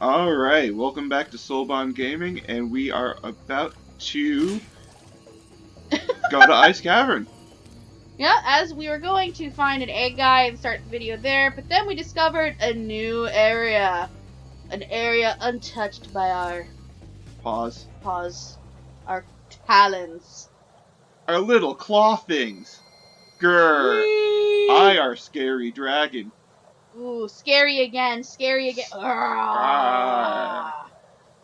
Alright, welcome back to Soulbond Gaming, and we are about to go to Ice Cavern. Yeah, as we were going to find an egg guy and start the video there, but then we discovered a new area. An area untouched by our Pause. our talons. Our little claw things. Grrr. Whee! I are scary dragon. Ooh, scary again. Arr.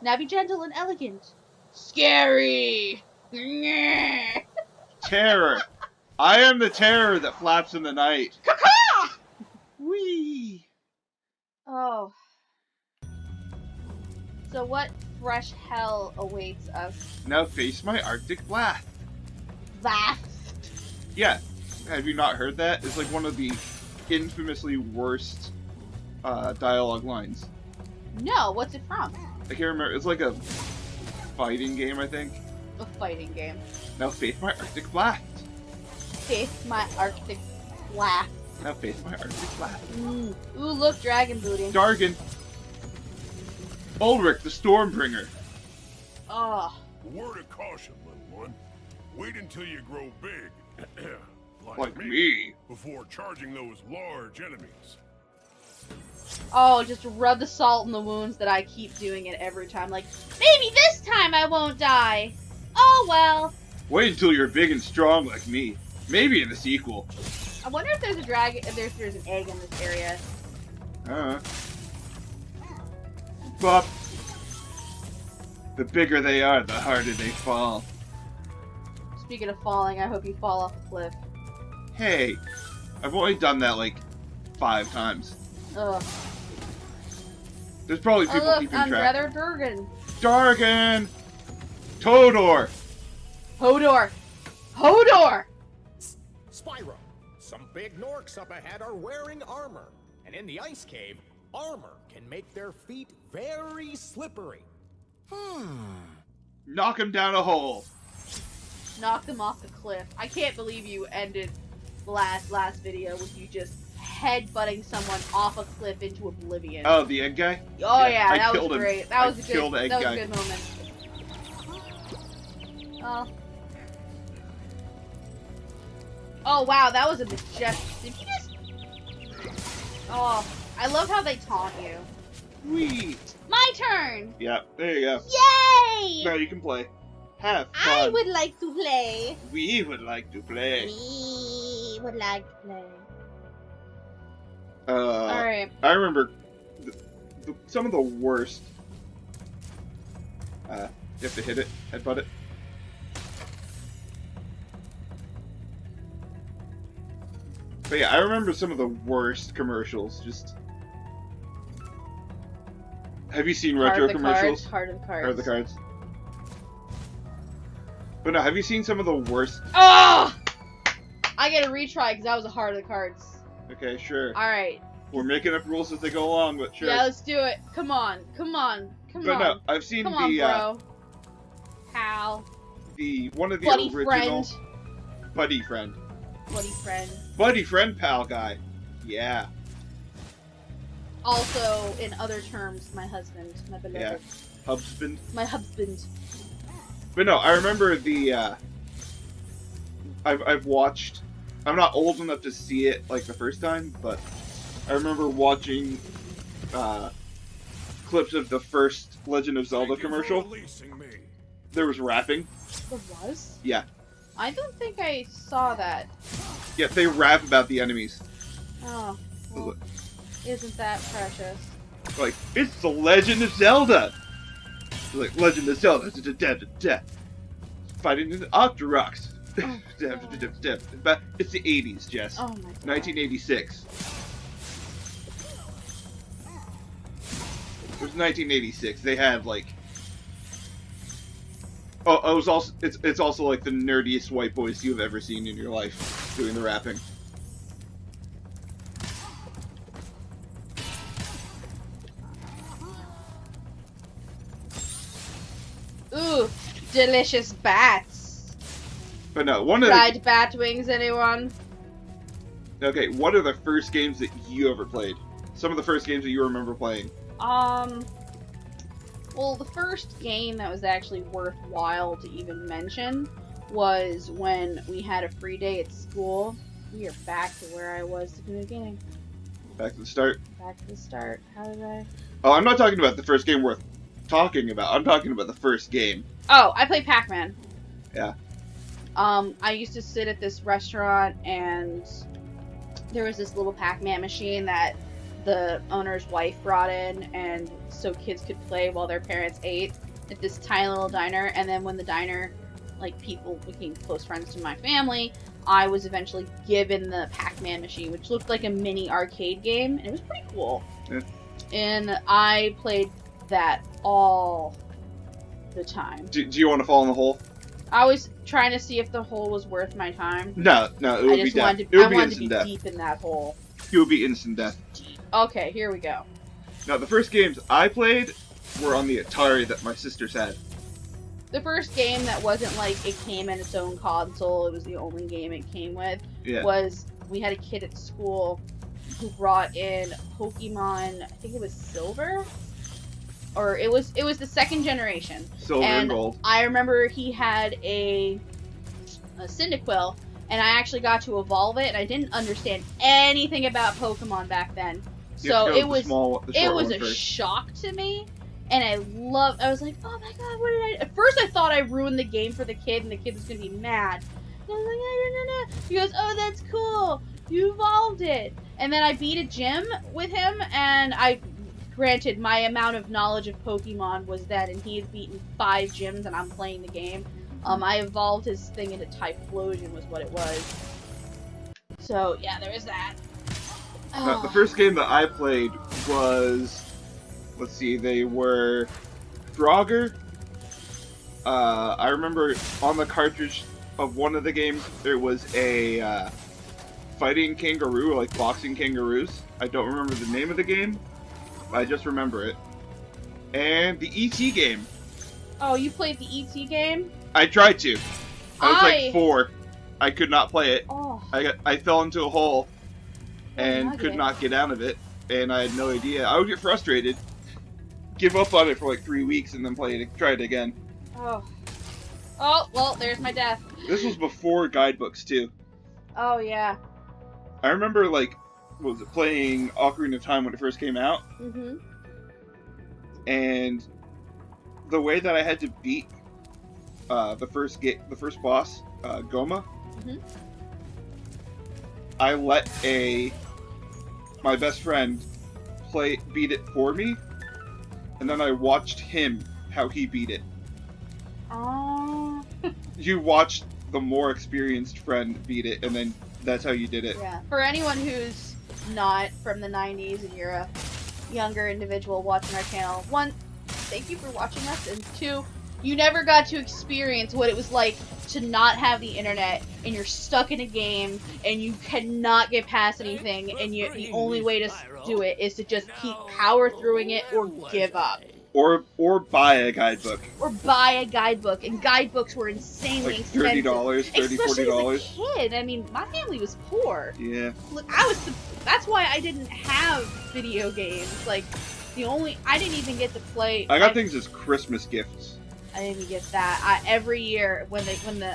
Now be gentle and elegant. Scary. Terror. I am the terror that flaps in the night. Caw-caw! Whee! Oh. So what fresh hell awaits us? Now face my Arctic blast. Vast. Yeah. Have you not heard that? It's like one of the infamously worst dialogue lines. No, what's it from? I can't remember. It's like a fighting game, I think. A fighting game. Now face my Arctic blast. Face my Arctic blast. Now face my Arctic blast. Ooh, look, dragon booty. Dargan. Ulrich, the Stormbringer. Oh. A word of caution, little one. Wait until you grow big, Like me. before charging those large enemies. Oh, just rub the salt in the wounds that I keep doing it every time. Like, maybe this time I won't die. Oh well. Wait until you're big and strong like me. Maybe in the sequel. I wonder if there's a dragon, if there's an egg in this area. But the bigger they are, the harder they fall. Speaking of falling, I hope you fall off a cliff. Hey, I've only done that like 5 times. Ugh. There's probably people Oh look, keeping I'm track. Brother Durgan. Dargan! Todor! Hodor! Hodor! Spyro, some big Norks up ahead are wearing armor, and in the ice cave, armor can make their feet very slippery. Knock him down a hole. Knock them off the cliff. I can't believe you ended the last video with you just headbutting someone off a cliff into oblivion. Oh, the egg guy? Oh yeah, I that killed was him. great. That I was a killed good. egg That was guy. a good moment. Oh. Oh wow, that was a majestic. Did you just? Oh, I love how they taunt you. Whee! My turn. Yeah, there you go. Yay! Now you can play. Have fun. I would like to play. We would like to play. We would like to play. Alright. I remember some of the worst. You have to hit it, headbutt it. But yeah, I remember some of the worst commercials. Just. Have you seen retro commercials? Heart of the cards. Heart of the cards. But no, have you seen some of the worst? Oh! I get a retry because that was a heart of the cards. Okay, sure. Alright. We're making up rules as they go along, but sure. Yeah, let's do it. Come on. But no, I've seen Come the on, bro. Pal. one of the Buddy original friend. buddy friend. Buddy friend. Pal guy. Yeah. Also, in other terms, my husband. My beloved. Yeah. Husband. My husband. But no, I remember the I've watched. I'm not old enough to see it like the first time, but I remember watching clips of the first Legend of Zelda commercial. There was rapping. There was? Yeah. I don't think I saw that. Yeah, they rap about the enemies. Oh. Well, isn't that precious? Like, it's the Legend of Zelda! Like, Legend of Zelda, fighting in the Octoroks. Oh, But it's the 80s, Jess. oh my god. 1986. It was 1986. They had like. Oh, it was also. It's also like the nerdiest white boys you've ever seen in your life doing the rapping. Ooh, delicious bats. But no, one of Fried bat wings, anyone? Okay, what are the first games that you ever played? Some of the first games that you remember playing. Well, the first game that was actually worthwhile to even mention was when we had a free day at school. We are back to where I was at the beginning. Back to the start. Back to the start. How did I... Oh, I'm not talking about the first game worth talking about. I'm talking about the first game. Oh, I played Pac-Man. Yeah. I used to sit at this restaurant, and there was this little Pac-Man machine that the owner's wife brought in, and so kids could play while their parents ate at this tiny little diner. And then when the diner, like, people became close friends to my family, I was eventually given the Pac-Man machine, which looked like a mini arcade game, and it was pretty cool. Yeah. And I played that all the time. Do you want to fall in the hole? I was trying to see if the hole was worth my time. No, it would be death. It would be instant death. Deep in that hole. It would be instant death. Okay, here we go. Now, the first games I played were on the Atari that my sisters had. The first game that wasn't like it came in its own console, it was the only game it came with, was we had a kid at school who brought in Pokemon, I think it was Silver? Or it was the second generation. Silver and Gold. I remember he had a Cyndaquil, and I actually got to evolve it, and I didn't understand anything about Pokemon back then. So it was a shock to me, and I was like, oh my god, what did I... At first I thought I ruined the game for the kid, and the kid was going to be mad. And I was like, no. He goes, oh, that's cool. You evolved it. And then I beat a gym with him, and granted, my amount of knowledge of Pokemon was that, and he had beaten 5 gyms, and I'm playing the game. I evolved his thing into Typhlosion was what it was. So, yeah, there was that. The first game that I played was... Let's see, they were... Frogger. I remember on the cartridge of one of the games, there was a fighting kangaroo, like boxing kangaroos. I don't remember the name of the game. I just remember it. And the E.T. game. Oh, you played the E.T. game? I tried to. I was like 4. I could not play it. Oh. I fell into a hole and could not get out of it, and I had no idea. I would get frustrated, give up on it for like 3 weeks, and then try it again. Oh. Oh, well, there's my death. This was before guidebooks, too. Oh, yeah. I remember, like, playing Ocarina of Time when it first came out. Mm-hmm. And the way that I had to beat the first boss, Goma, I let my best friend beat it for me, and then I watched him how he beat it. Oh. You watched the more experienced friend beat it, and then that's how you did it. Yeah. For anyone who's not from the 90s and you're a younger individual watching our channel, 1, thank you for watching us, and 2, you never got to experience what it was like to not have the internet, and you're stuck in a game, and you cannot get past anything, and the only way to do it is to just keep power throughing it or give up. Or buy a guidebook. Or buy a guidebook, and guidebooks were insanely expensive. $30, $40. Especially as a kid. I mean, my family was poor. Yeah. Look, that's why I didn't have video games. Like, I didn't even get to play. I got things as Christmas gifts. I didn't even get that. Every year,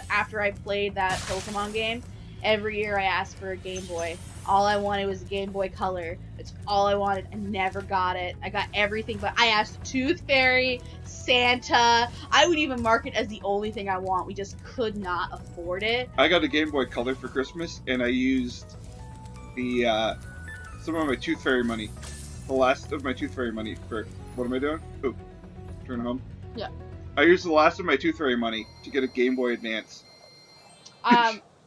after I played that Pokemon game, every year I asked for a Game Boy. All I wanted was a Game Boy Color. That's all I wanted. I never got it. I got everything, but I asked Tooth Fairy, Santa. I would even mark it as the only thing I want. We just could not afford it. I got a Game Boy Color for Christmas, and I used some of my Tooth Fairy money. The last of my Tooth Fairy money for... What am I doing? Oh, turn home. Yeah. I used the last of my Tooth Fairy money to get a Game Boy Advance.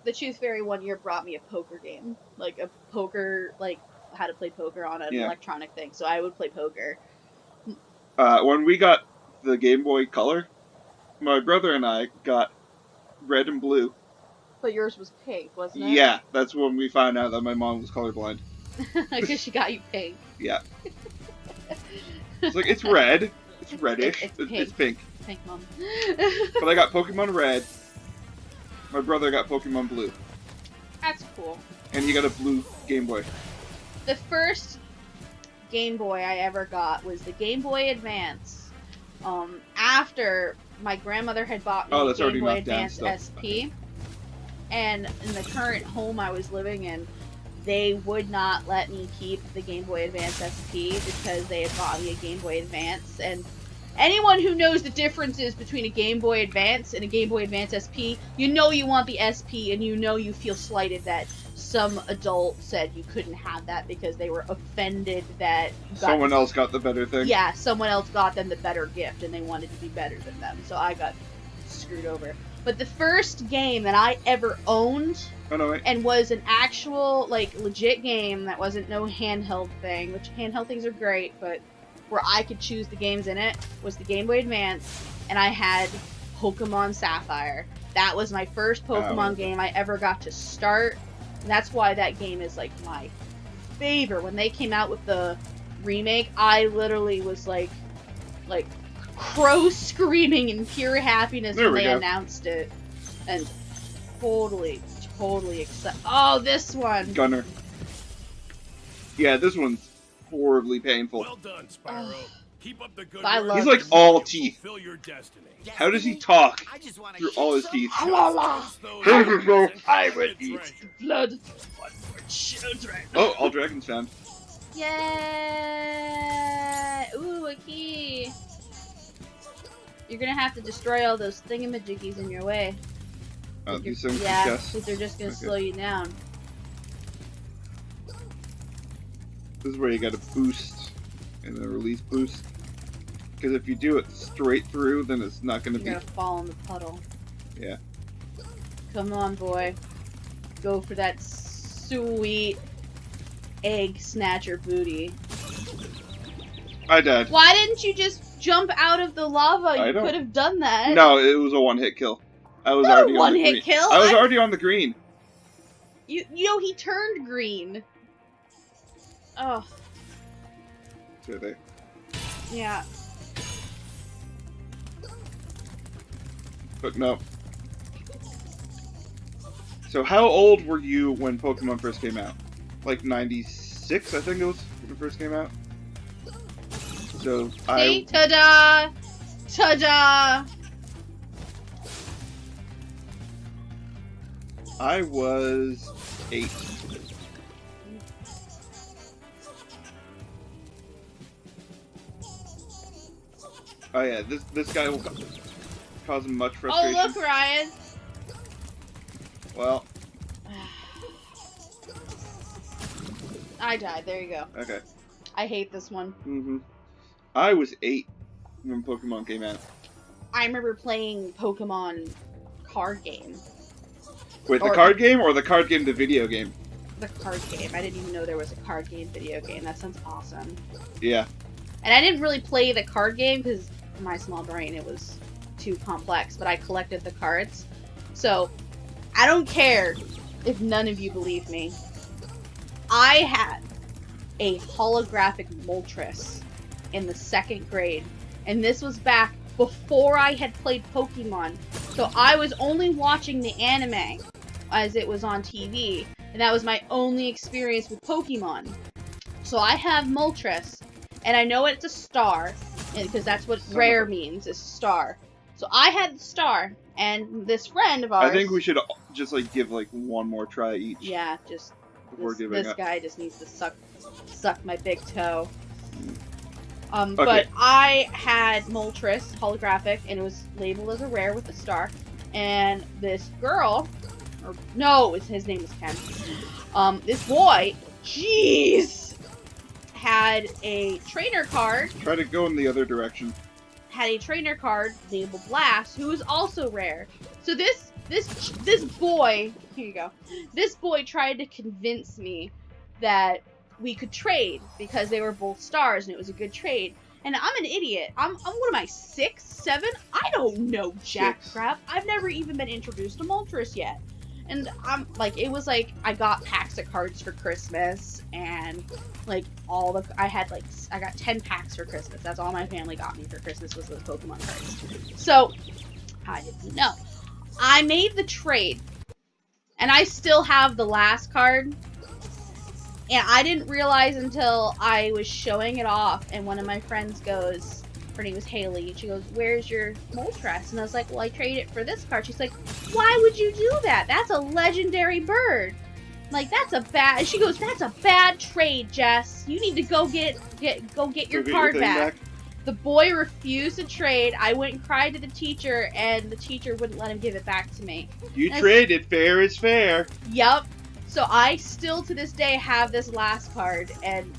The Tooth Fairy one year brought me a poker game. Like, a poker, like, how to play poker on an electronic thing. So I would play poker. When we got the Game Boy Color, my brother and I got red and blue. But yours was pink, wasn't it? Yeah, that's when we found out that my mom was colorblind. Because she got you pink. Yeah. It's like, it's red. It's reddish. It's pink. Pink, Mom. But I got Pokemon Red. My brother got Pokemon Blue. That's cool. And he got a blue Game Boy. The first Game Boy I ever got was the Game Boy Advance. after my grandmother had bought me a Game Boy Advance SP, and in the current home I was living in, they would not let me keep the Game Boy Advance SP because they had bought me a Game Boy Advance. And anyone who knows the differences between a Game Boy Advance and a Game Boy Advance SP, you know you want the SP, and you know you feel slighted that some adult said you couldn't have that because they were offended that someone else got the better thing. Yeah, someone else got them the better gift, and they wanted to be better than them. So I got screwed over. But the first game that I ever owned and was an actual, like, legit game that wasn't no handheld thing, which handheld things are great, but where I could choose the games in it, was the Game Boy Advance, and I had Pokemon Sapphire. That was my first Pokemon game I ever got to start, and that's why that game is, like, my favorite. When they came out with the remake, I literally was, like crow screaming in pure happiness when they announced it. And totally excited. Oh, this one! Gunner. Yeah, this one's horribly painful. Well done, Spyro. Keep up the good He's like all teeth. Your destiny. How does he talk through all his teeth? I would eat blood for children. Oh, all dragons found. Yeah. Ooh, a key. You're gonna have to destroy all those thingamajiggies in your way. These things yeah, because they're just gonna slow you down. This is where you gotta boost and then release boost. Because if you do it straight through, then it's not gonna You're gonna fall in the puddle. Yeah. Come on, boy. Go for that sweet egg snatcher booty. I died. Why didn't you just jump out of the lava? You could have done that. No, it was a one-hit kill. I was already on the green. One-hit kill? I was already on the green. You know, he turned green. Oh. So they. Yeah. But no. So how old were you when Pokemon first came out? Like 96, I think it was when it first came out. So see? Ta-da! Ta-da! I was 8. Oh yeah, this guy will cause him much frustration. Oh look, Ryan! Well. I died, there you go. Okay. I hate this one. Mm-hmm. I was 8 when Pokemon came out. I remember playing Pokemon card game. Wait, the card game or the card game, the video game? The card game. I didn't even know there was a card game video game. That sounds awesome. Yeah. And I didn't really play the card game because in my small brain it was too complex, but I collected the cards. So, I don't care if none of you believe me. I had a holographic Moltres in the 2nd grade, and this was back before I had played Pokemon. So I was only watching the anime as it was on TV, and that was my only experience with Pokemon. So I have Moltres, and I know it's a star, because that's what rare means, is star. So I had the star, and this friend of ours... I think we should just, like, give, like, one more try each. Yeah, just... Before giving this up. guy just needs to suck my big toe. Okay. But I had Moltres holographic, and it was labeled as a rare with a star. And this girl, or no, his name was Ken. This boy, jeez, had a trainer card. Try to go in the other direction. Had a trainer card labeled Blast, who was also rare. So this boy, here you go. This boy tried to convince me that we could trade because they were both stars and it was a good trade. And I'm an idiot. I'm what am I, 6, 7? I don't know jack crap. I've never even been introduced to Moltres yet. And I'm like, it was like I got packs of cards for Christmas, and like I got 10 packs for Christmas. That's all my family got me for Christmas was those Pokemon cards. So I didn't know. I made the trade, and I still have the last card. And I didn't realize until I was showing it off, and one of my friends goes, Her name was Haley. And she goes, "Where's your Moltres?" And I was like, "Well, I traded it for this card." She's like, "Why would you do that? That's a legendary bird." I'm like, that's a bad. She goes, "That's a bad trade, Jess. You need to go get your card back." The boy refused to trade. I went and cried to the teacher, and the teacher wouldn't let him give it back to me. You traded. Fair is fair. Yup. So I still, to this day, have this last card, and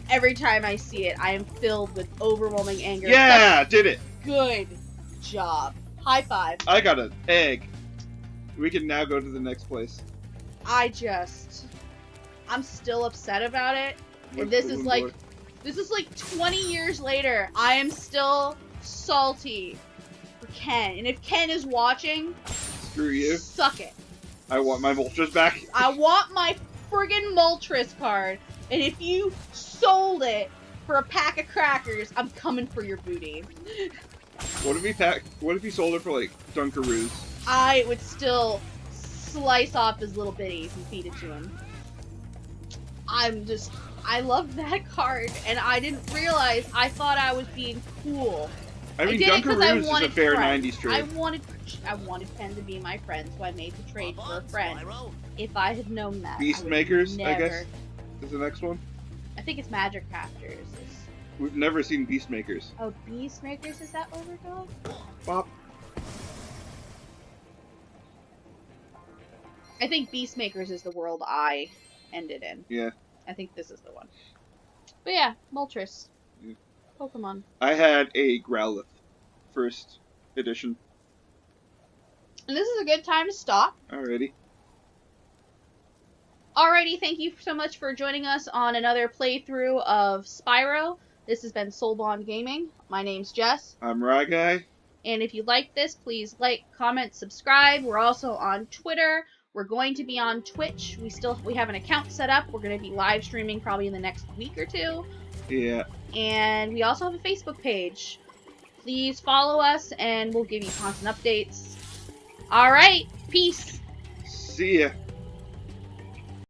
every time I see it, I am filled with overwhelming anger. Yeah, did it. Good job. High five. I got an egg. We can now go to the next place. I'm still upset about it. And this is like 20 years later. I am still salty for Ken. And if Ken is watching, screw you. Suck it. I want my Moltres back. I want my friggin' Moltres card. And if you sold it for a pack of crackers, I'm coming for your booty. What if he sold it for like Dunkaroos? I would still slice off his little bitties and feed it to him. I love that card, and I didn't realize. I thought I was being cool. I mean, Dunkaroos is a fair friends. 90s trade. I wanted Ken to be my friend, so I made the trade for a friend. If I had known that, Beastmakers, I guess, is the next one. I think it's Magic Crafters. We've never seen Beastmakers. Oh, Beastmakers, is that Overdog? Bop. I think Beastmakers is the world I ended in. Yeah. I think this is the one. But yeah, Moltres. Yeah. Pokemon. I had a Growlithe, first edition. And this is a good time to stop. Alrighty. Alrighty, thank you so much for joining us on another playthrough of Spyro. This has been Soulbond Gaming. My name's Jess. I'm Rye Guy. And if you like this, please like, comment, subscribe. We're also on Twitter. We're going to be on Twitch. We have an account set up. We're going to be live streaming probably in the next week or two. Yeah. And we also have a Facebook page. Please follow us and we'll give you constant updates. Alright, peace. See ya.